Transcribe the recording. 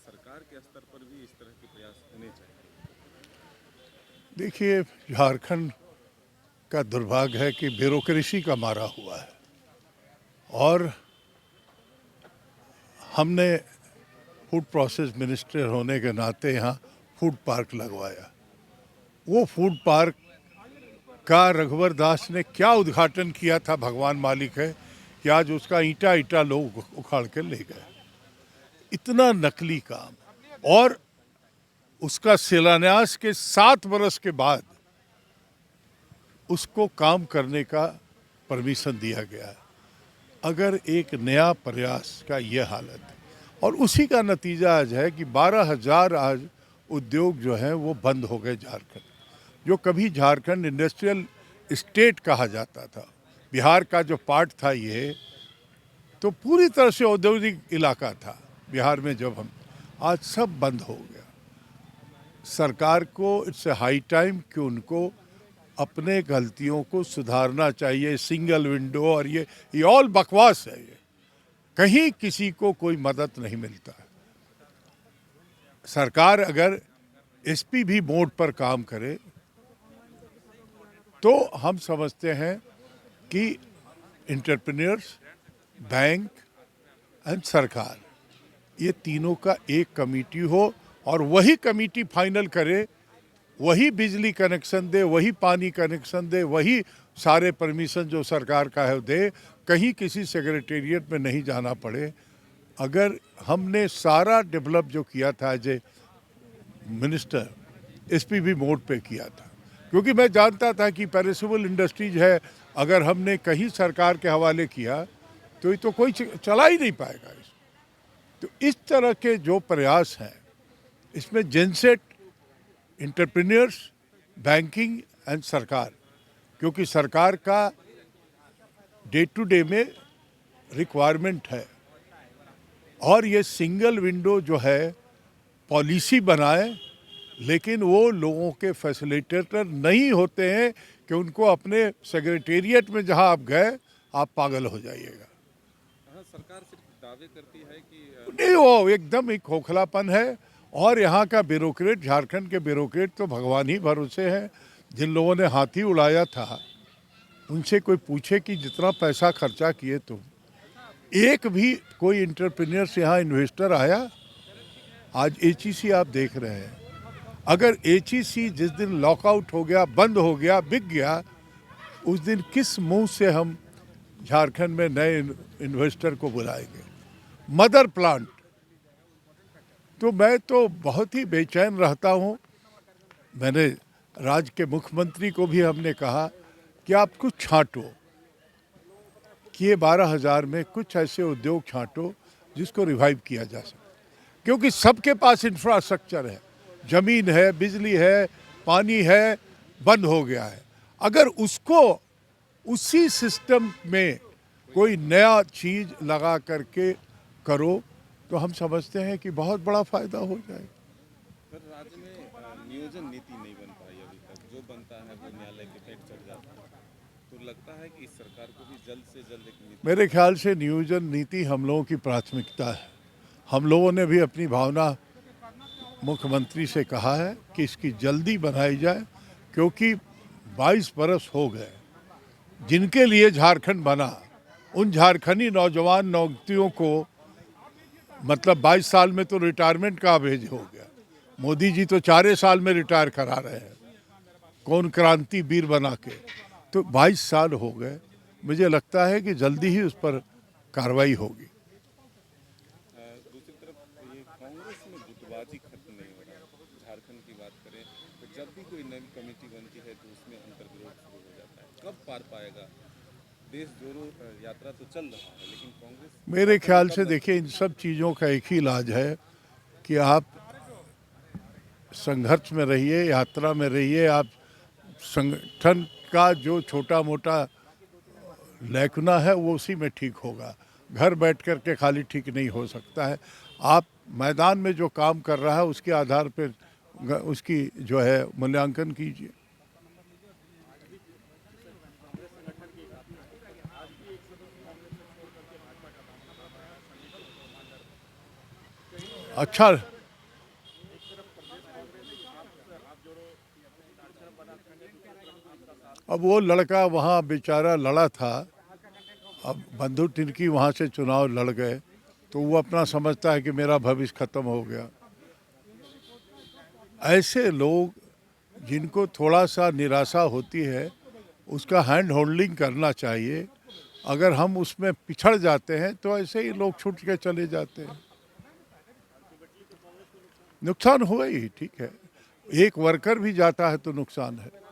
सरकार के स्तर पर भी इस तरह के प्रयास होने चाहिए। देखिए, झारखंड का दुर्भाग्य है कि ब्यूरोक्रेसी का मारा हुआ है और हमने फूड प्रोसेस मिनिस्टर होने के नाते यहाँ फूड पार्क लगवाया। वो फूड पार्क का रघुवर दास ने क्या उद्घाटन किया था, भगवान मालिक है कि आज उसका ईंटा ईंटा लोग उखाड़ के ले गए। इतना नकली काम। और उसका शिलान्यास के 7 बरस के बाद उसको काम करने का परमिशन दिया गया है। अगर एक नया प्रयास का ये हालत है और उसी का नतीजा आज है कि 12,000 आज उद्योग जो हैं वो बंद हो गए झारखंड। जो कभी झारखंड इंडस्ट्रियल स्टेट कहा जाता था, बिहार का जो पार्ट था ये, तो पूरी तरह से औद्योगिक इलाका था बिहार में। जब हम आज सब बंद हो गया। सरकार को इट्स ए हाई टाइम कि उनको अपने गलतियों को सुधारना चाहिए। सिंगल विंडो और ये ऑल बकवास है। ये कहीं किसी को कोई मदद नहीं मिलता है। सरकार अगर एसपी भी मोड पर काम करे तो हम समझते हैं कि एंटरप्रेन्योर्स, बैंक एंड सरकार, ये तीनों का एक कमेटी हो और वही कमेटी फाइनल करे, वही बिजली कनेक्शन दे, वही पानी कनेक्शन दे, वही सारे परमिशन जो सरकार का है दे, कहीं किसी सेक्रेटेरिएट में नहीं जाना पड़े। अगर हमने सारा डेवलप जो किया था as a minister, SPB mode पे किया था, क्योंकि मैं जानता था कि पेरिसेबल इंडस्ट्रीज है, अगर हमने कहीं सरकार के हवाले किया तो ये तो कोई चला ही नहीं पाएगा इसको। तो इस तरह के जो प्रयास हैं, इसमें जेनसेट, एंटरप्रेन्योर्स, बैंकिंग एंड सरकार, क्योंकि सरकार का डे टू डे में रिक्वायरमेंट है। और ये सिंगल विंडो जो है पॉलिसी बनाए, लेकिन वो लोगों के फैसिलिटेटर नहीं होते हैं कि उनको अपने सेक्रेटेरिएट में जहां आप गए आप पागल हो जाइएगा। हाँ, सरकार सिर्फ दावे करती है कि नहीं, वो एकदम एक खोखलापन है। और यहाँ का ब्यूरोक्रेट, झारखंड के ब्यूरोक्रेट तो भगवान ही भरोसे हैं। जिन लोगों ने हाथी उड़ाया था उनसे कोई पूछे कि जितना पैसा खर्चा किए तुम, एक भी कोई इंटरप्रेन्योर से यहाँ इन्वेस्टर आया? आज एचईसी आप देख रहे हैं। अगर एचईसी जिस दिन लॉकआउट हो गया, बंद हो गया, बिक गया, उस दिन किस मुंह से हम झारखंड में नए इन्वेस्टर को बुलाएंगे? Mother plant. तो मैं तो बहुत ही बेचैन रहता हूँ। मैंने राज्य के मुख्यमंत्री को भी हमने कहा कि आप कुछ छांटो, कि ये 12,000 में कुछ ऐसे उद्योग छांटो जिसको रिवाइव किया जा सके, क्योंकि सबके पास इंफ्रास्ट्रक्चर है, जमीन है, बिजली है, पानी है, बंद हो गया है। अगर उसको उसी सिस्टम में कोई नया चीज लगा करके करो तो हम समझते हैं कि बहुत बड़ा फायदा हो जाएगा। सर, राज्य में नियोजन नीति नहीं बन पाई अभी तक। जो बनता है वो न्यायालय के पेट चढ़ जाता है। तो लगता है कि इस सरकार को भी जल्द से जल्द एक नीति। मेरे ख्याल से नियोजन नीति हम लोगों की प्राथमिकता है। हम लोगों ने भी अपनी भावना मुख्यमंत्री से कहा है कि इसकी जल्दी बनाई जाए, क्योंकि 22 बरस हो गए जिनके लिए झारखंड बना। उन झारखंडी नौजवान नौकरियों को, मतलब 22 साल में तो रिटायरमेंट का एज हो गया। मोदी जी तो 4 साल में रिटायर करा रहे हैं, कौन क्रांति वीर बना के। तो 22 साल हो गए। मुझे लगता है कि जल्दी ही उस पर कार्रवाई होगी। दूसरी तरफ ये कांग्रेस में गुटबाजी खत्म नहीं हो रहा है। झारखंड की बात करें तो जब भी कोई नई कमेटी बनती है तो उसमें अंतर्विरोध शुरू हो जाता है। कब पार पाएगा? देश जोड़ो यात्रा तो चल रहा है, लेकिन कांग्रेस मेरे ख्याल से देखिए, इन सब चीज़ों का एक ही इलाज है कि आप संघर्ष में रहिए, यात्रा में रहिए। आप संगठन का जो छोटा मोटा लैकुना है वो उसी में ठीक होगा। घर बैठ कर के खाली ठीक नहीं हो सकता है। आप मैदान में जो काम कर रहा है उसके आधार पर उसकी जो है मूल्यांकन कीजिए। अच्छा वो लड़का वहाँ बेचारा लड़ा था, अब बंधु तिर्की वहाँ से चुनाव लड़ गए, तो वो अपना समझता है कि मेरा भविष्य खत्म हो गया। ऐसे लोग जिनको थोड़ा सा निराशा होती है, उसका हैंड होल्डिंग करना चाहिए। अगर हम उसमें पिछड़ जाते हैं तो ऐसे ही लोग छूट के चले जाते हैं। नुकसान हुआ ही, ठीक है, एक वर्कर भी जाता है तो नुकसान है।